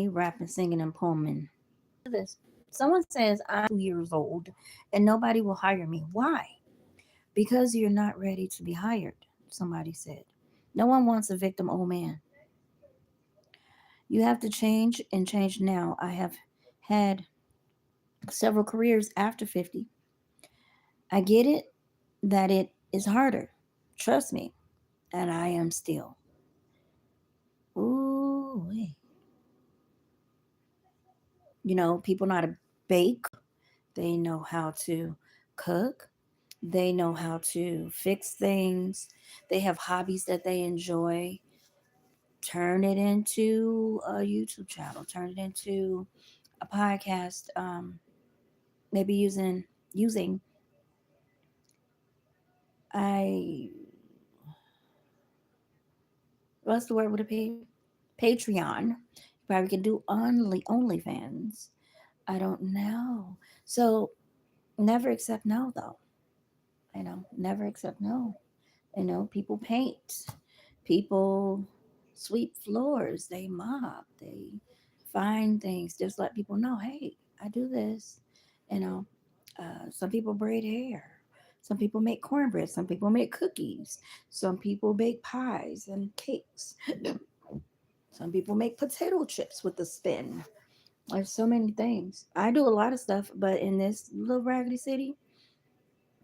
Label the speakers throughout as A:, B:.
A: rapping, singing, and poeming. This. Someone says I'm 2 years old and nobody will hire me. Why? Because you're not ready to be hired, somebody said. No one wants a victim old man. You have to change and change now. I have had several careers after 50. I get it that it is harder. Trust me. And I am still. Ooh, people know how to bake. They know how to cook. They know how to fix things. They have hobbies that they enjoy. Turn it into a YouTube channel. Turn it into a podcast. Maybe using I what's the word would it be? Patreon. Probably could do OnlyFans. I don't know. So never accept no though. Never accept no. People paint, people sweep floors, they mop, they find things. Just let people know, hey, I do this. You know, some people braid hair. Some people make cornbread. Some people make cookies. Some people bake pies and cakes. Some people make potato chips with a spin. There's so many things. I do a lot of stuff, but in this little raggedy city,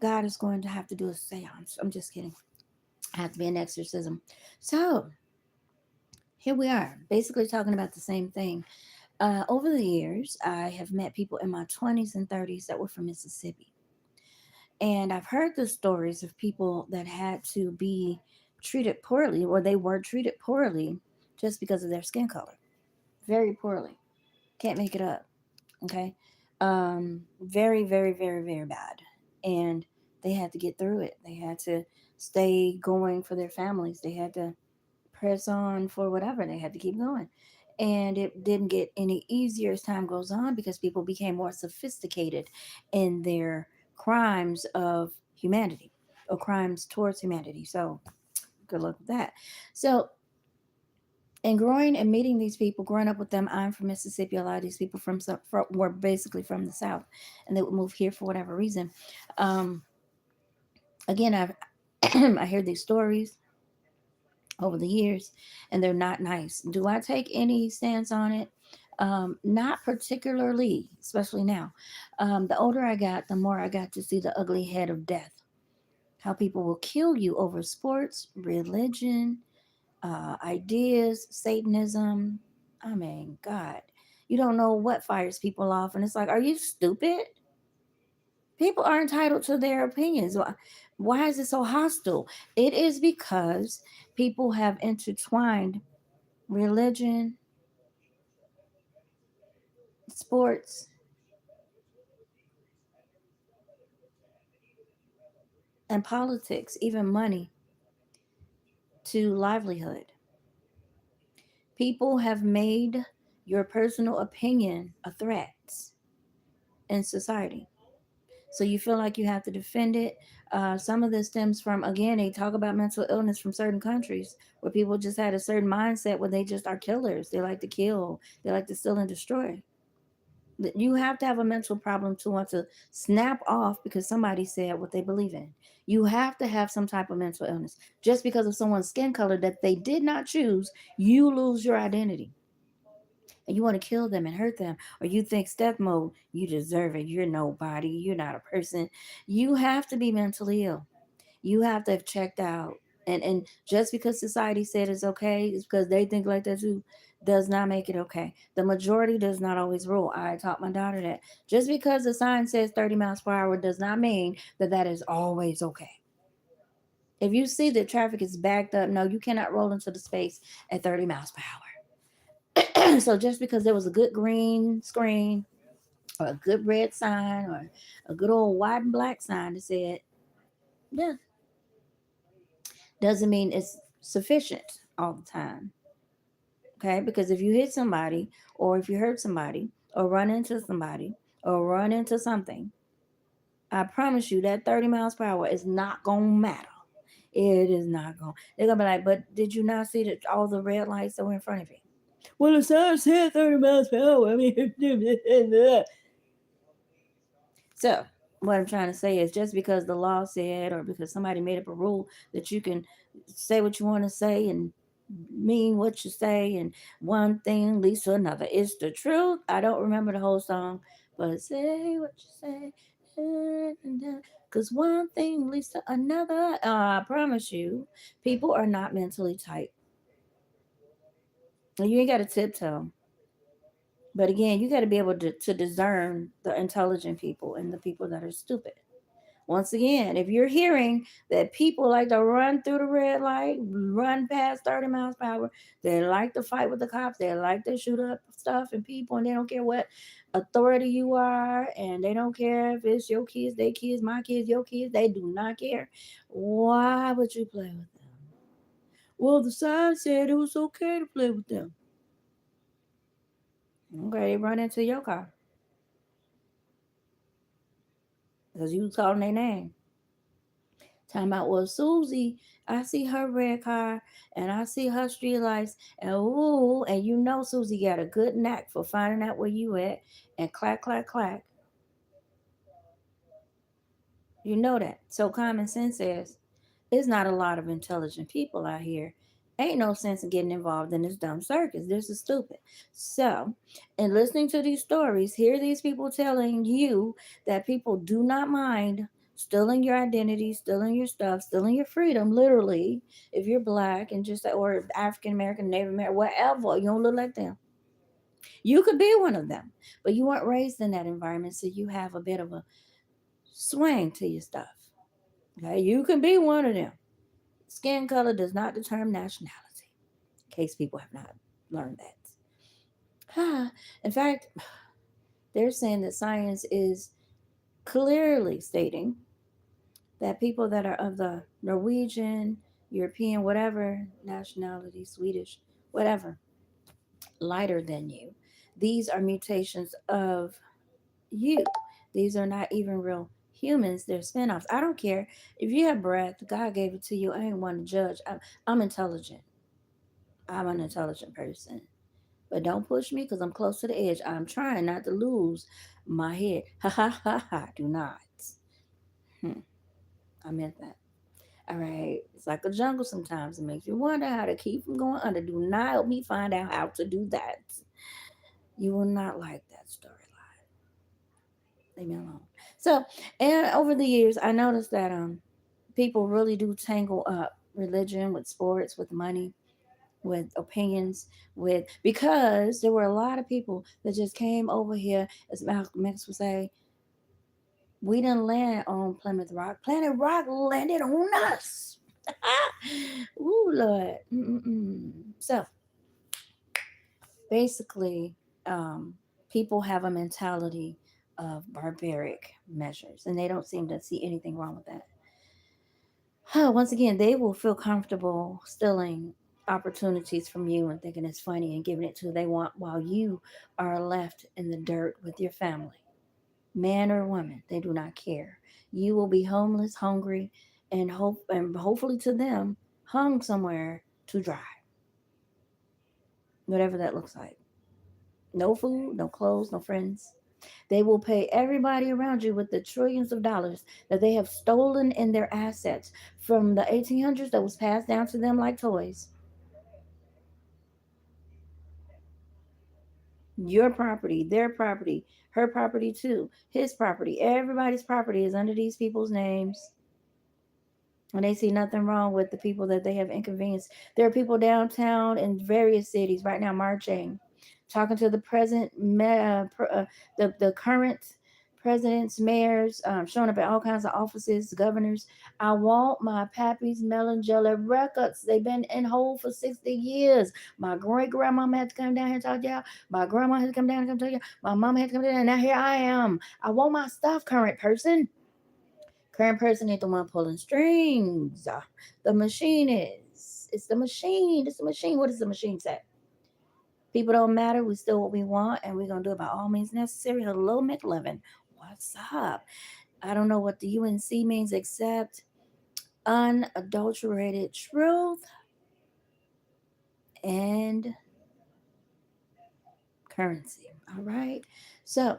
A: God is going to have to do a seance. I'm just kidding. Have to be an exorcism. So here we are, basically talking about the same thing. Over the years, I have met people in my 20s and 30s that were from Mississippi. And I've heard the stories of people that had to be treated poorly, or they were treated poorly just because of their skin color. Very poorly. Can't make it up. Okay. Very, very, very, very bad. And they had to get through it. They had to stay going for their families. They had to press on for whatever. They had to keep going. And it didn't get any easier as time goes on because people became more sophisticated in their crimes of humanity or crimes towards humanity. So, good luck with that. So, and growing and meeting these people, growing up with them, I'm from Mississippi. A lot of these people were basically from the South, and they would move here for whatever reason. Um, again, I've I hear these stories over the years, and they're not nice. Do I take any stance on it? Not particularly, especially now. The older I got, the more I got to see the ugly head of death. How people will kill you over sports, religion, ideas, Satanism. I mean, God, you don't know what fires people off. And it's like, are you stupid? People are entitled to their opinions. Why is it so hostile? It is because people have intertwined religion, sports, and politics, even money, to livelihood. People have made your personal opinion a threat in society. So you feel like you have to defend it. Some of this stems from, again, they talk about mental illness from certain countries where people just had a certain mindset where they just are killers. They like to kill, they like to steal and destroy. You have to have a mental problem to want to snap off because somebody said what they believe in. You have to have some type of mental illness. Just because of someone's skin color that they did not choose, you lose your identity. And you want to kill them and hurt them, or you think step mode, you deserve it. You're nobody. You're not a person. You have to be mentally ill. You have to have checked out. And just because society said it's okay, it's because they think like that too, does not make it okay. The majority does not always rule. I taught my daughter that. Just because the sign says 30 miles per hour does not mean that that is always okay. If you see that traffic is backed up, no, you cannot roll into the space at 30 miles per hour. So just because there was a good green screen or a good red sign or a good old white and black sign that said, yeah, doesn't mean it's sufficient all the time. Okay, because if you hit somebody or if you hurt somebody or run into somebody or run into something, I promise you that 30 miles per hour is not gonna matter. It is not going. They're gonna be like, but did you not see that all the red lights that were in front of you? Well, the sign said 30 miles per hour. I mean, so what I'm trying to say is just because the law said or because somebody made up a rule that you can say what you want to say and mean what you say and one thing leads to another. It's the truth. I don't remember the whole song, but say what you say. Because one thing leads to another. I promise you, people are not mentally tight. You ain't got to tiptoe. But again, you got to be able to discern the intelligent people and the people that are stupid. Once again, if you're hearing that people like to run through the red light, run past 30 miles per hour, they like to fight with the cops, they like to shoot up stuff and people, and they don't care what authority you are, and they don't care if it's your kids, their kids, my kids, your kids, they do not care. Why would you play with them? Well, the sign said it was okay to play with them. Okay, they run into your car because you was calling their name. Talking about, well, Susie, I see her red car and I see her street lights, and ooh, and you know Susie got a good knack for finding out where you at and clack, clack, clack. You know that. So common sense says there's not a lot of intelligent people out here. Ain't no sense in getting involved in this dumb circus. This is stupid. So, in listening to these stories, hear these people telling you that people do not mind stealing your identity, stealing your stuff, stealing your freedom, literally, if you're black and just, or African American, Native American, whatever, you don't look like them. You could be one of them, but you weren't raised in that environment, so you have a bit of a swing to your stuff. Okay, you can be one of them. Skin color does not determine nationality, in case people have not learned that. In fact, they're saying that science is clearly stating that people that are of the Norwegian, European, whatever nationality, Swedish, whatever, lighter than you, these are mutations of you. These are not even real humans, they're spin-offs. I don't care if you have breath, God gave it to you. I ain't one to judge. I'm intelligent. I'm an intelligent person. But don't push me because I'm close to the edge. I'm trying not to lose my head. Ha ha ha ha. Do not. Hmm. I meant that. All right. It's like a jungle sometimes. It makes you wonder how to keep from going under. Do not help me find out how to do that. You will not like that storyline. Leave me alone. So, and over the years, I noticed that people really do tangle up religion with sports, with money, with opinions, with because there were a lot of people that just came over here, as Malcolm X would say, we didn't land on Plymouth Rock. Planet Rock landed on us. Ooh, Lord. Mm-mm-mm. So basically, um, people have a mentality of barbaric measures, and they don't seem to see anything wrong with that. Once again, they will feel comfortable stealing opportunities from you and thinking it's funny and giving it to who they want while you are left in the dirt with your family. Man or woman, they do not care. You will be homeless, hungry, and hopefully to them, hung somewhere to dry. Whatever that looks like. No food, no clothes, no friends. They will pay everybody around you with the trillions of dollars that they have stolen in their assets from the 1800s that was passed down to them like toys. Your property, their property, her property too, his property, everybody's property is under these people's names. And they see nothing wrong with the people that they have inconvenienced. There are people downtown in various cities right now marching, talking to the present, the current presidents, mayors, showing up at all kinds of offices, governors. I want my Pappy's Melon Jelly records. They've been in hold for 60 years. My great grandmama had to come down here and talk to y'all. My grandma had to come down and come tell you. My mama had to come down, and now here I am. I want my stuff, current person. Current person ain't the one pulling strings. The machine is. It's the machine. It's the machine. What does the machine say? People don't matter. We still what we want, and we're gonna do it by all means necessary. Hello, McLovin. What's up? I don't know what the UNC means except unadulterated truth and currency. All right. So,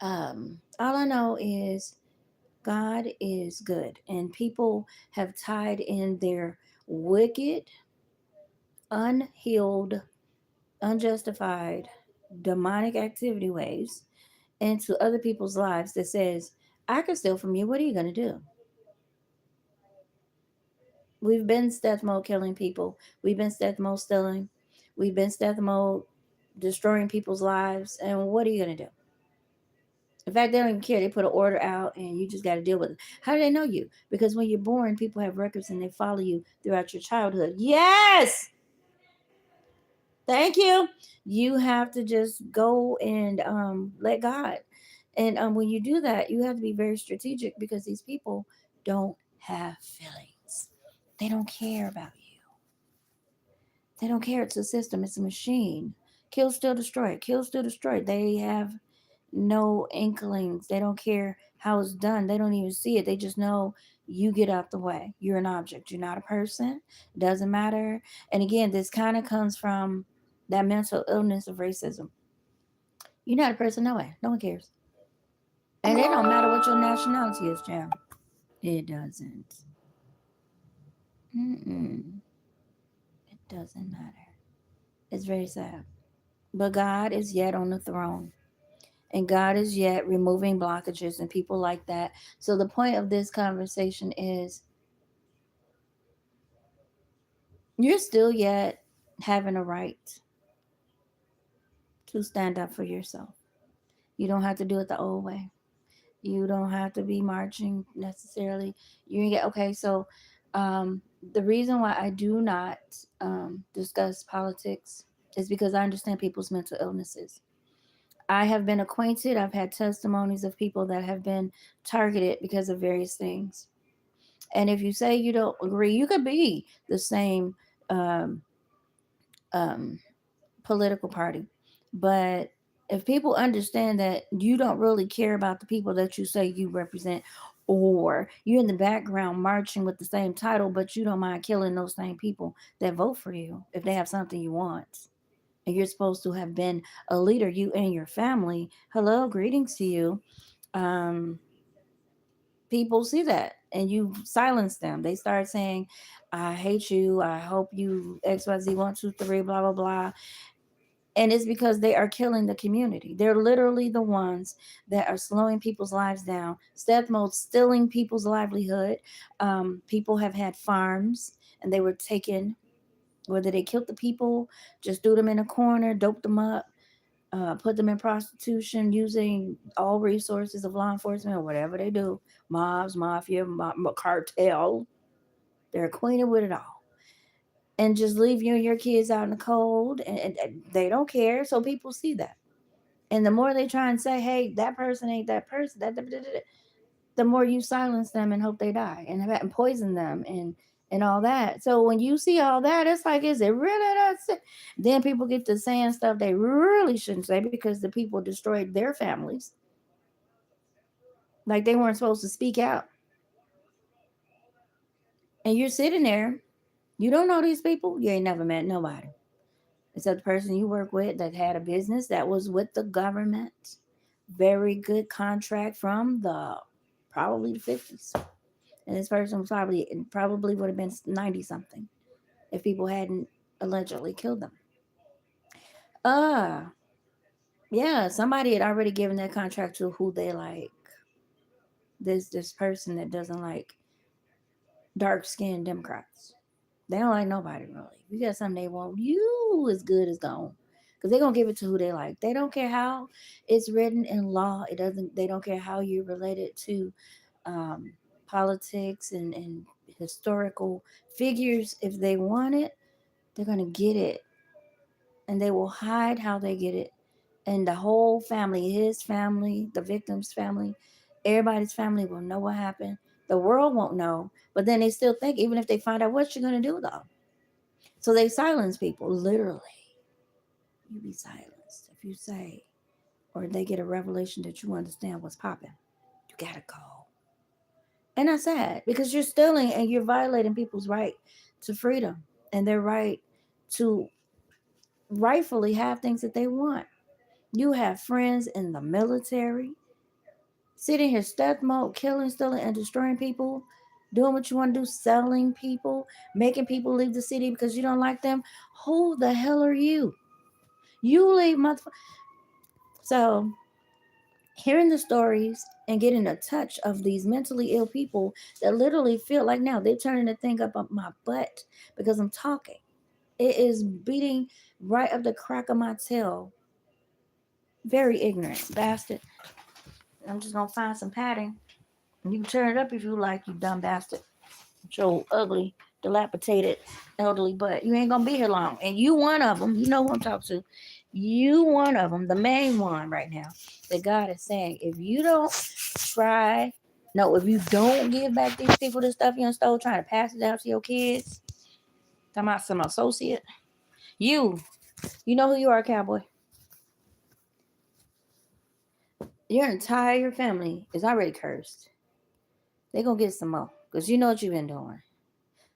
A: all I know is God is good, and people have tied in their wicked, unhealed, unjustified, demonic activity ways into other people's lives that says, I can steal from you. What are you going to do? We've been stealth mode killing people. We've been stealth mode stealing. We've been stealth mode destroying people's lives. And what are you going to do? In fact, they don't even care. They put an order out and you just got to deal with it. How do they know you? Because when you're born, people have records and they follow you throughout your childhood. Yes! Thank you. You have to just go and let God. And when you do that, you have to be very strategic because these people don't have feelings. They don't care about you. They don't care. It's a system. It's a machine. Kill, steal, destroy. Kill, steal, destroy. They have no inklings. They don't care how it's done. They don't even see it. They just know you get out the way. You're an object. You're not a person. It doesn't matter. And again, this kind of comes from that mental illness of racism. You're not a person, no way. No one cares. And it don't matter what your nationality is, Jam. It doesn't. Mm-mm. It doesn't matter. It's very sad. But God is yet on the throne. And God is yet removing blockages and people like that. So the point of this conversation is you're still yet having a right to stand up for yourself. You don't have to do it the old way. You don't have to be marching necessarily. You get okay. So the reason why I do not discuss politics is because I understand people's mental illnesses. I have been acquainted. I've had testimonies of people that have been targeted because of various things. And if you say you don't agree, you could be the same um, um, political party. But if people understand that you don't really care about the people that you say you represent, or you're in the background marching with the same title, but you don't mind killing those same people that vote for you if they have something you want. And you're supposed to have been a leader, you and your family. Hello, greetings to you. Um, People see that and you silence them. They start saying, I hate you. I hope you XYZ 1, 2, 3, blah, blah, blah. And it's because they are killing the community. They're literally the ones that are slowing people's lives down. Stealth mode, stealing people's livelihood. People have had farms and they were taken, whether they killed the people, just threw them in a corner, doped them up, put them in prostitution using all resources of law enforcement or whatever they do, mobs, mafia, cartel. They're acquainted with it all. And just leave you and your kids out in the cold, and they don't care. So people see that. And the more they try and say, hey, that person ain't that person, the more you silence them and hope they die and poison them and all that. So when you see all that, it's like, is it really that? Then people get to saying stuff they really shouldn't say because the people destroyed their families. Like they weren't supposed to speak out. And you're sitting there, you don't know these people, you ain't never met nobody. Except the person you work with that had a business that was with the government. Very good contract from the probably the 50s. And this person was probably would have been 90 something if people hadn't allegedly killed them. Uh yeah, somebody had already given that contract to who they like. This person that doesn't like dark skinned Democrats. They don't like nobody really. If you got something they want, you as good as gone. Because they're gonna give it to who they like. They don't care how it's written in law. It doesn't they don't care how you're related to um, politics and historical figures. If they want it, they're gonna get it. And they will hide how they get it. And the whole family, his family, the victim's family, everybody's family will know what happened. The world won't know. But then they still think, even if they find out, what you gonna do though? So they silence people, literally. You be silenced. If you say, or they get a revelation that you understand what's popping, you gotta go. And that's sad because you're stealing and you're violating people's right to freedom and their right to rightfully have things that they want. You have friends in the military sitting here stealth mode, killing, stealing, and destroying people, doing what you want to do, selling people, making people leave the city because you don't like them. Who the hell are you? You leave motherfucker. So hearing the stories and getting a touch of these mentally ill people that literally feel like now they're turning the thing up my butt because I'm talking. It is beating right up the crack of my tail. Very ignorant bastard. I'm just gonna find some padding. You can turn it up if you like, you dumb bastard. Your ugly, dilapidated, elderly butt. You ain't gonna be here long. And you one of them. You know who I'm talking to. You one of them, the main one right now. That God is saying, if you don't try, no, if you don't give back these people the stuff you stole, trying to pass it down to your kids, talking about some associate, you know who you are, cowboy. Your entire family is already cursed. They gonna get some more because you know what you've been doing.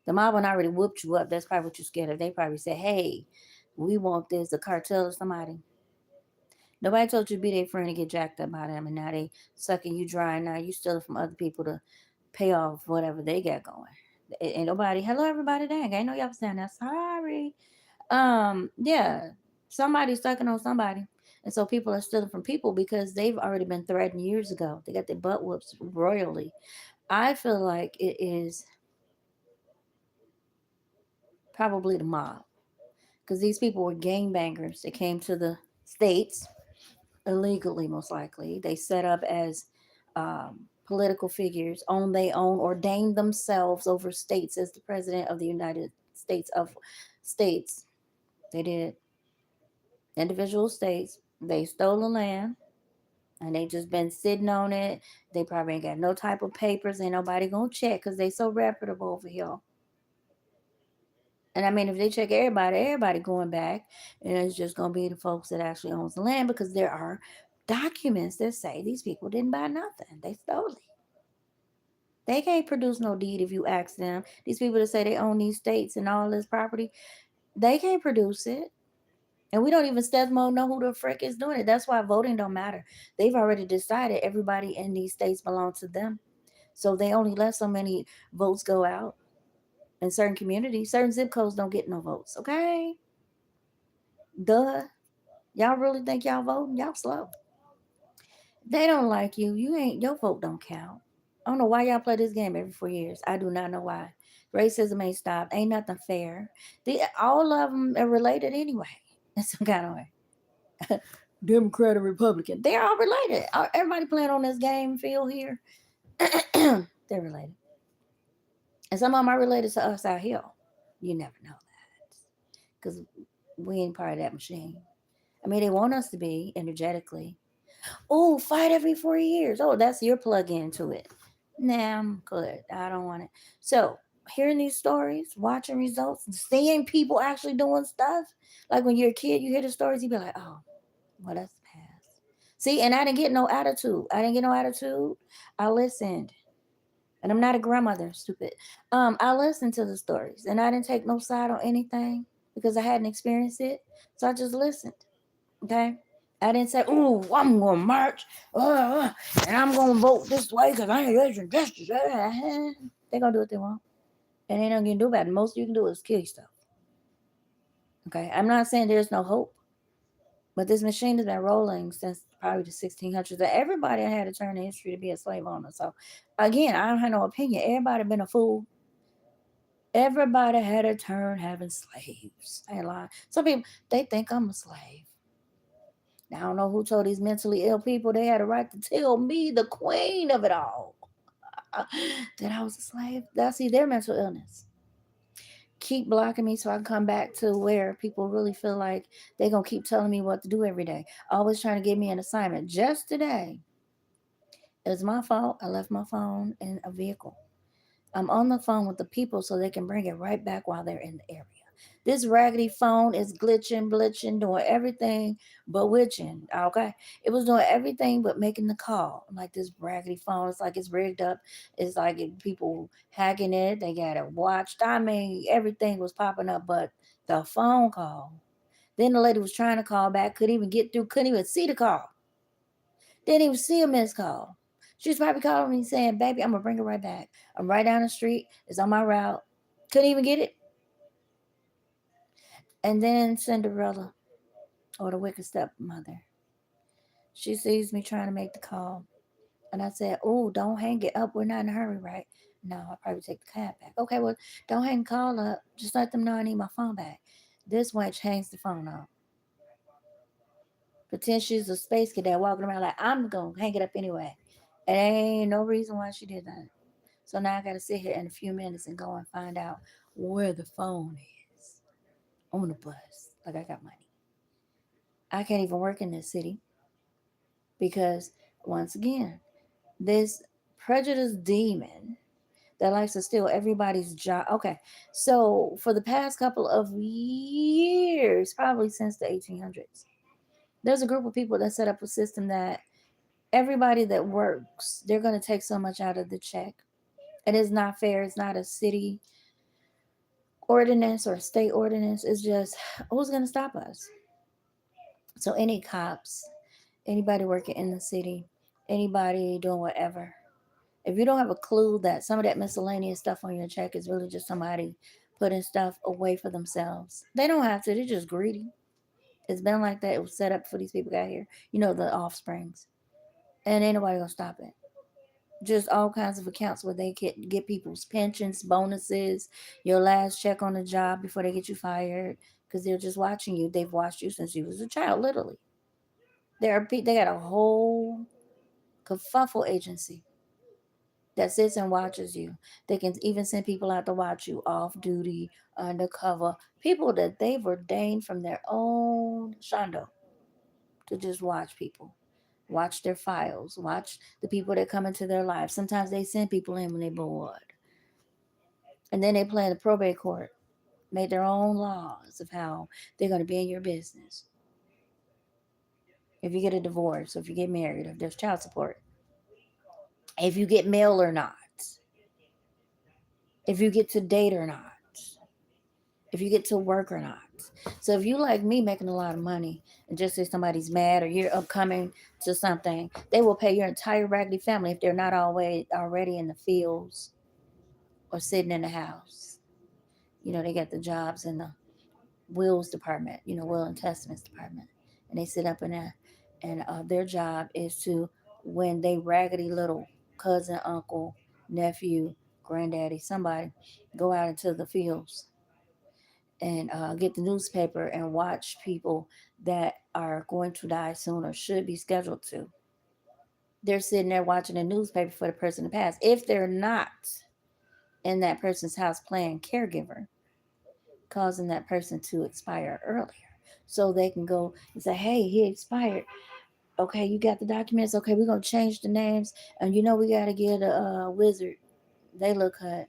A: The mob one already whooped you up. That's probably what you're scared of. They probably said, "Hey, we want this." A cartel or somebody. Nobody told you to be their friend and get jacked up by them, and now they sucking you dry. And now you stealing from other people to pay off whatever they got going. Ain't nobody. Hello, everybody. Dang, I know y'all saying that. Sorry. Yeah, somebody's sucking on somebody, and so people are stealing from people because they've already been threatened years ago. They got their butt whoops royally. I feel like it is probably the mob because these people were gangbangers. They came to the states illegally, most likely. They set up as political figures on their own, ordained themselves over states as the president of the United States of states. They did individual states. They stole the land and they just been sitting on it. They probably ain't got no type of papers. Ain't nobody gonna check because they so reputable over here. And I mean, if they check everybody going back, and it's just gonna be the folks that actually owns the land because there are documents that say these people didn't buy nothing; they stole it. They can't produce no deed if you ask them. These people that say they own these states and all this property, they can't produce it. And we don't even Stethmo know who the frick is doing it. That's why voting don't matter. They've already decided everybody in these states belong to them. So they only let so many votes go out in certain communities. Certain zip codes don't get no votes. Okay. Duh. Y'all really think y'all voting? Y'all slow. They don't like you. You ain't your vote don't count. I don't know why y'all play this game every 4 years. I do not know why. Racism ain't stopped. Ain't nothing fair. All of them are related anyway. In some kind of way. Democrat and Republican. They're all related. Everybody playing on this game field here. They're related. And some of them are related to us out here. You never know that. Because we ain't part of that machine. I mean, they want us to be energetically. Oh, fight every 4 years. Oh, that's your plug into it. Nah, I'm good. I don't want it. So, hearing these stories, watching results, seeing people actually doing stuff. Like when you're a kid, you hear the stories, you be like, oh, well, that's the past. See, and I didn't get no attitude. I didn't get no attitude. I listened. And I'm not a grandmother, stupid. I listened to the stories and I didn't take no side on anything because I hadn't experienced it. So I just listened. Okay. I didn't say, "Ooh, I'm gonna march, and I'm gonna vote this way because I ain't raising justice." They gonna do what they want, and ain't nothing you can do about it. Most you can do is kill yourself. Okay, I'm not saying there's no hope, but this machine has been rolling since probably the 1600s. That everybody had to turn in history to be a slave owner. So, again, I don't have no opinion. Everybody been a fool. Everybody had a turn having slaves. I ain't lying. Some people they think I'm a slave. Now, I don't know who told these mentally ill people they had a right to tell me, the queen of it all, that I was a slave. That's see their mental illness. Keep blocking me so I can come back to where people really feel like they're going to keep telling me what to do every day. Always trying to give me an assignment. Just today, it was my fault. I left my phone in a vehicle. I'm on the phone with the people so they can bring it right back while they're in the area. This raggedy phone is glitching, blitching, doing everything but witching. Okay. It was doing everything but making the call. Like this raggedy phone. It's like it's rigged up. It's like people hacking it. They got it watched. I mean, everything was popping up but the phone call. Then the lady was trying to call back, couldn't even get through, couldn't even see the call. Didn't even see a missed call. She was probably calling me saying, baby, I'm going to bring her right back. I'm right down the street. It's on my route. Couldn't even get it. And then Cinderella, or the wicked stepmother, she sees me trying to make the call. And I said, oh, don't hang it up. We're not in a hurry, right? No, I'll probably take the cab back. Okay, well, don't hang the call up. Just let them know I need my phone back. This wench hangs the phone up. Pretend she's a space cadet walking around like, I'm going to hang it up anyway. And ain't no reason why she did that. So now I got to sit here in a few minutes and go and find out where the phone is on the bus. Like I got money. I can't even work in this city because, once again, this prejudice demon that likes to steal everybody's job. Okay, so for the past couple of years, probably since the 1800s, there's a group of people that set up a system that everybody that works, they're going to take so much out of the check. It is not fair. It's not a city ordinance or a state ordinance. It's just who's going to stop us? So any cops, anybody working in the city, anybody doing whatever. If you don't have a clue that some of that miscellaneous stuff on your check is really just somebody putting stuff away for themselves, they don't have to. They're just greedy. It's been like that. It was set up for these people out here. You know, the offsprings. And ain't nobody gonna stop it. Just all kinds of accounts where they get people's pensions, bonuses, your last check on the job before they get you fired because they're just watching you. They've watched you since you was a child, literally. They got a whole kerfuffle agency that sits and watches you. They can even send people out to watch you off duty, undercover, people that they've ordained from their own shondo to just watch people, watch their files, watch the people that come into their lives. Sometimes they send people in when they're bored. And then they play in the probate court, make their own laws of how they're going to be in your business. If you get a divorce, if you get married, if there's child support, if you get mail or not, if you get to date or not, if you get to work or not. So if you like me making a lot of money and just say somebody's mad or you're upcoming to something, they will pay your entire raggedy family if they're not always already in the fields or sitting in the house. You know, they got the jobs in the wills department, you know, will and testaments department. And they sit up in there and their job is to, when they raggedy little cousin, uncle, nephew, granddaddy, somebody go out into the fields and get the newspaper and watch people that are going to die soon or should be scheduled to. They're sitting there watching the newspaper for the person to pass. If they're not in that person's house playing caregiver, causing that person to expire earlier. So they can go and say, hey, he expired. Okay, you got the documents. Okay, we're going to change the names. And you know, we got to get a wizard. They look cut.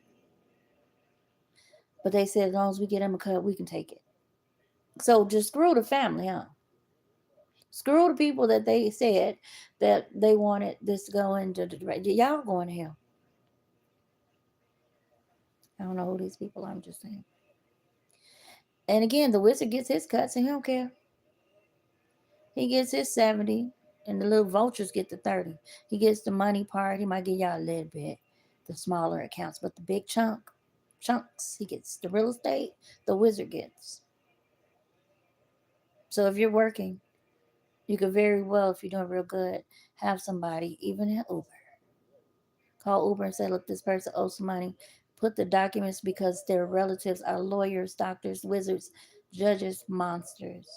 A: But they said as long as we get him a cut, we can take it. So just screw the family, huh? Screw the people that they said that they wanted this to go into the direction. Y'all going to hell. I don't know who these people are. I'm just saying. And again, the wizard gets his cuts and he don't care. He gets his 70 and the little vultures get the 30. He gets the money part. He might give y'all a little bit, the smaller accounts. But the big chunks, he gets the real estate, the wizard gets. So if you're working, you could very well, if you're doing real good, have somebody, even in Uber, call Uber and say, look, this person owes some money. Put the documents because their relatives are lawyers, doctors, wizards, judges, monsters.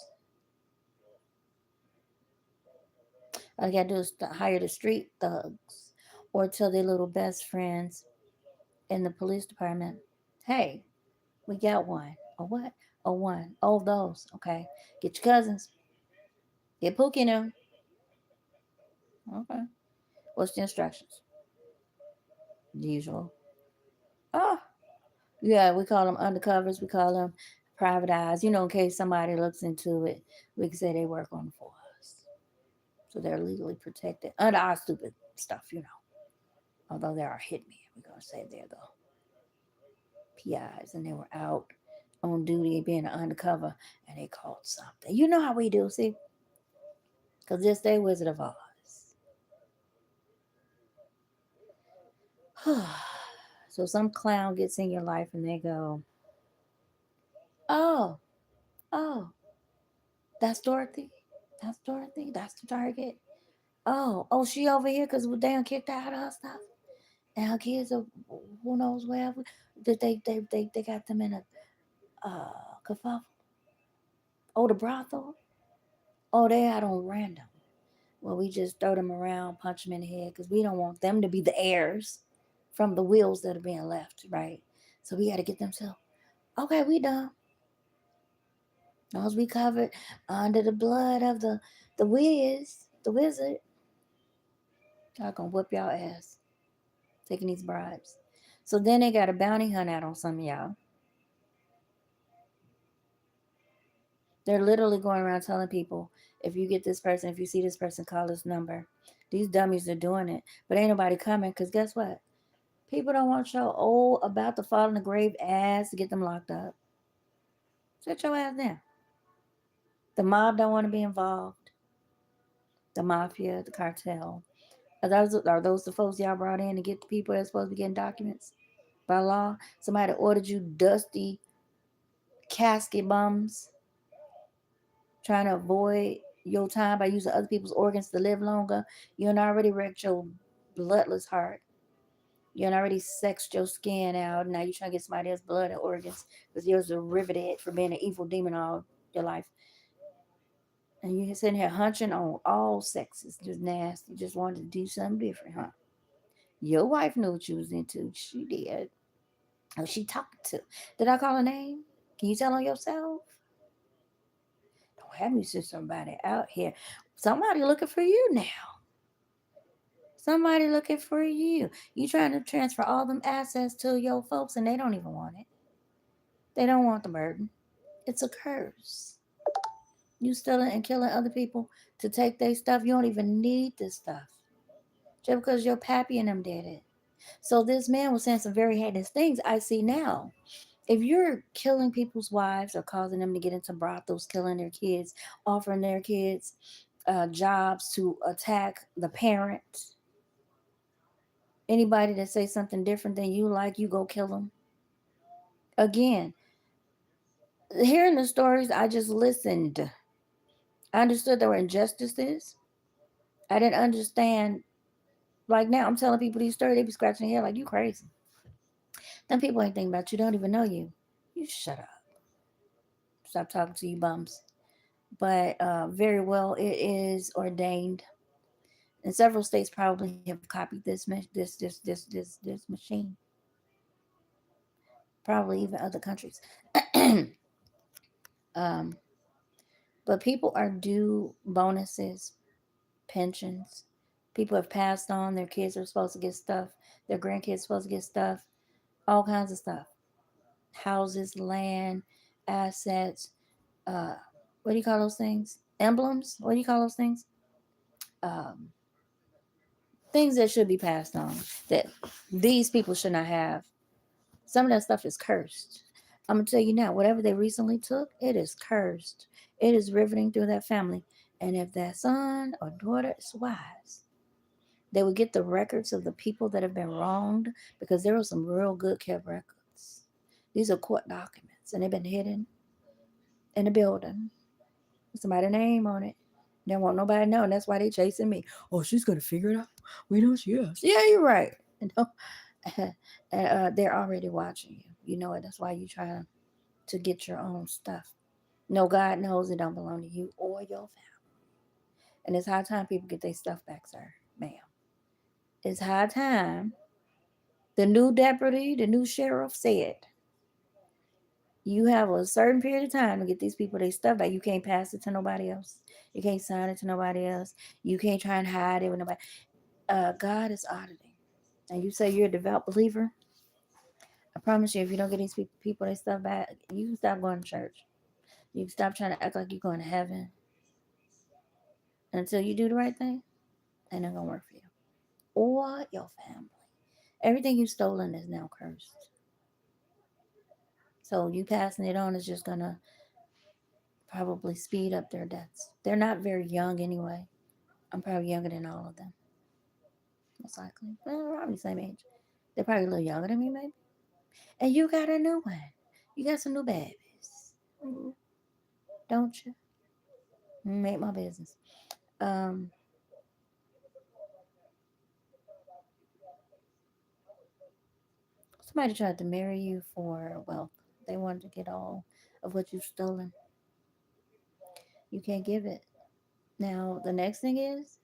A: All you gotta do is hire the street thugs or tell their little best friends in the police department, hey, we got one. Or what? Oh, one. Oh, those. Okay. Get your cousins. Get Pookie now. Okay. What's the instructions? The usual. Oh, yeah, we call them undercovers. We call them private eyes. You know, in case somebody looks into it, we can say they work on it for us. So they're legally protected under our stupid stuff, you know. Although there are hitmen, we're going to say they're the PIs and they were out on duty being undercover, and they called something. You know how we do, see? Because this day Wizard of Oz. So some clown gets in your life and they go, oh, oh, that's Dorothy. That's Dorothy. That's the target. Oh, she over here because we damn kicked her out of her stuff. And her kids are who knows where. They got them in a kerfuffle. Oh, the brothel. Oh, they out on random. Well, we just throw them around, punch them in the head because we don't want them to be the heirs from the wills that are being left, right? So we got to get them so. Okay, we done. As we covered under the blood of the wizard, y'all gonna whip y'all ass taking these bribes. So then they got a bounty hunt out on some of y'all. They're literally going around telling people, if you get this person, if you see this person, call this number. These dummies are doing it, but ain't nobody coming because guess what? People don't want your old about to fall in the grave ass to get them locked up. Sit your ass down. The mob don't want to be involved. The mafia, the cartel. Are those the folks y'all brought in to get the people that's supposed to be getting documents by law? Somebody ordered you dusty casket bums trying to avoid your time by using other people's organs to live longer. You done already wrecked your bloodless heart. You done already sexed your skin out. Now you're trying to get somebody else's blood and organs because yours are riveted for being an evil demon all your life. And you're sitting here hunching on all sexes. Just nasty. Just wanted to do something different, huh? Your wife knew what you was into. She did. Who she talked to? Did I call her name? Can you tell on yourself? Don't have me see somebody out here. Somebody looking for you now. Somebody looking for you. You trying to transfer all them assets to your folks and they don't even want it. They don't want the burden. It's a curse. You stealing and killing other people to take their stuff. You don't even need this stuff. Just because your pappy and them did it. So this man was saying some very heinous things. I see now. If you're killing people's wives or causing them to get into brothels, killing their kids, offering their kids jobs to attack the parent, anybody that say something different than you like, you go kill them. Again, hearing the stories, I just listened. I understood there were injustices. I didn't understand. Like now, I'm telling people these stories, they be scratching their head like, you crazy. Them people ain't thinking about you, don't even know you. You shut up. Stop talking to you bums. But very well, it is ordained. And several states probably have copied this machine. Probably even other countries. um, but people are due bonuses, pensions. People have passed on. Their kids are supposed to get stuff. Their grandkids are supposed to get stuff. All kinds of stuff. Houses, land, assets. Uh, what do you call those things? Emblems. What do you call those things? Um, things that should be passed on that these people should not have. Some of that stuff is cursed. I'm gonna tell you now, whatever they recently took, it is cursed. It is riveting through that family. And if that son or daughter is wise, they would get the records of the people that have been wronged because there were some real good kept records. These are court documents and they've been hidden in the building. Somebody's name on it. They don't want nobody to know, and that's why they chasing me. Oh, she's gonna figure it out. We know she is. Yeah, you're right. And they're already watching you. You know it. That's why you try to get your own stuff. No, God knows it don't belong to you or your family. And it's high time people get their stuff back, sir, ma'am. It's high time. The new deputy, the new sheriff said, you have a certain period of time to get these people their stuff back. You can't pass it to nobody else. You can't sign it to nobody else. You can't try and hide it with nobody. God is auditing. And you say you're a devout believer, I promise you, if you don't get these people their stuff back, you can stop going to church. You can stop trying to act like you're going to heaven. Until you do the right thing, ain't not going to work for you. Or your family. Everything you've stolen is now cursed. So you passing it on is just gonna probably speed up their deaths. They're not very young anyway. I'm probably younger than all of them, most likely. Well, we're probably the same age. They're probably a little younger than me, maybe. And you got a new one. You got some new babies. Ooh, don't you? Make my business. Um, Somebody tried to marry you for wealth. They wanted to get all of what you've stolen. You can't give it. Now, the next thing is,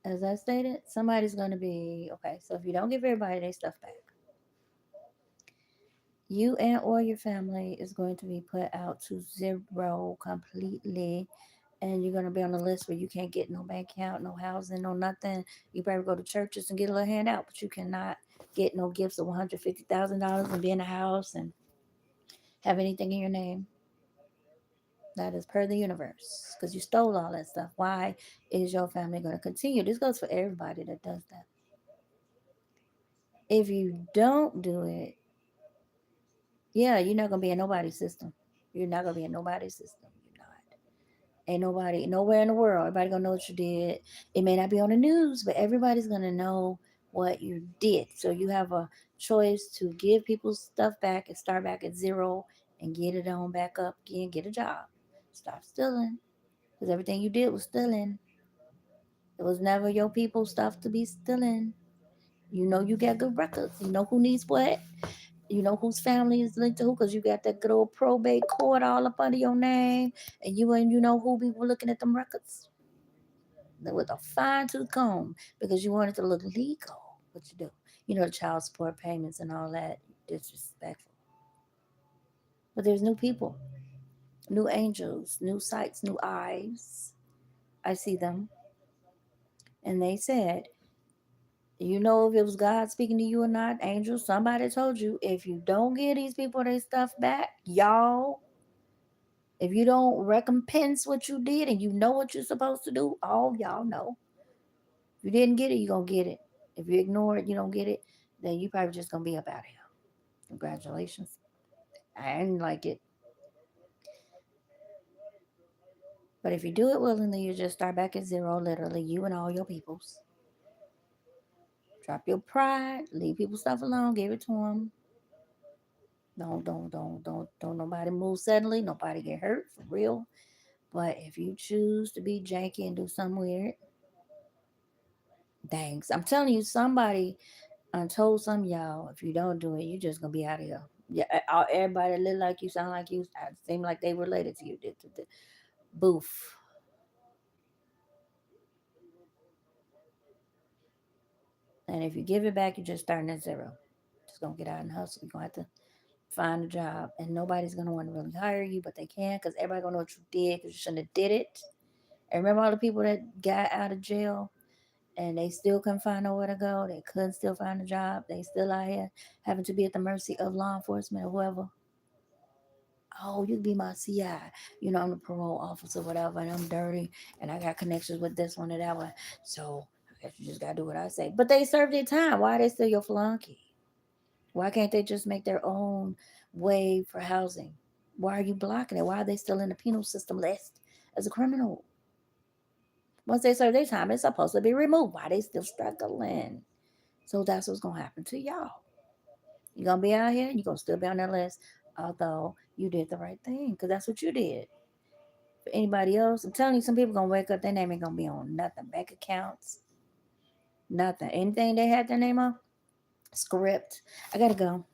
A: as I stated, somebody's going to be okay. So if you don't give everybody their stuff back, you and or your family is going to be put out to zero completely, and you're going to be on the list where you can't get no bank account, no housing, no nothing. You better go to churches and get a little handout, but you cannot get no gifts of $150,000 and be in a house and have anything in your name. That is per the universe because you stole all that stuff. Why is your family going to continue? This goes for everybody that does that. If you don't do it, yeah, you're not going to be in nobody's system. You're not going to be in nobody's system. You're not. Ain't nobody, nowhere in the world, everybody going to know what you did. It may not be on the news, but everybody's going to know what you did. So you have a choice to give people's stuff back and start back at zero and get it on back up again, get a job. Stop stealing because everything you did was stealing. It was never your people's stuff to be stealing. You know you got good records. You know who needs what. You know whose family is linked to who because you got that good old probate court all up under your name. And you know who people looking at them records with a fine tooth comb because you want it to look legal. What you do. You know the child support payments and all that. Disrespectful. But there's new people, new angels, new sights, new eyes. I see them. And they said, you know if it was God speaking to you or not, angels, somebody told you, if you don't give these people their stuff back, y'all, if you don't recompense what you did and you know what you're supposed to do, all y'all know. If you didn't get it, you're going to get it. If you ignore it, you don't get it, then you probably just going to be up out of here. Congratulations. I didn't like it. But if you do it willingly, you just start back at zero, literally, you and all your peoples. Drop your pride, leave people's stuff alone, give it to them. Don't nobody move suddenly. Nobody get hurt for real. But if you choose to be janky and do something weird, thanks. I'm telling you, somebody told some of y'all, if you don't do it, you just gonna be out of here. Yeah, everybody that look like you, sound like you, seem like they related to you. Boof. And if you give it back, you're just starting at zero. Just gonna get out and hustle. You're gonna have to find a job, and nobody's gonna want to really hire you, but they can because everybody gonna know what you did because you shouldn't have did it. And remember all the people that got out of jail and they still couldn't find nowhere to go. They couldn't still find a job. They still out here having to be at the mercy of law enforcement or whoever. Oh, you can be my CI. You know, I'm the parole officer, whatever, and I'm dirty, and I got connections with this one and that one. So I guess you just gotta do what I say. But they served their time. Why are they still your flunky? Why can't they just make their own way for housing? Why are you blocking it? Why are they still in the penal system list as a criminal? Once they serve their time, it's supposed to be removed. Why they still struggling? So that's what's gonna happen to y'all. You're gonna be out here, you're gonna still be on that list, although you did the right thing, because that's what you did. For anybody else, I'm telling you, some people gonna wake up, their name ain't gonna be on nothing. Bank accounts, nothing. Anything they had their name on, script. I gotta go.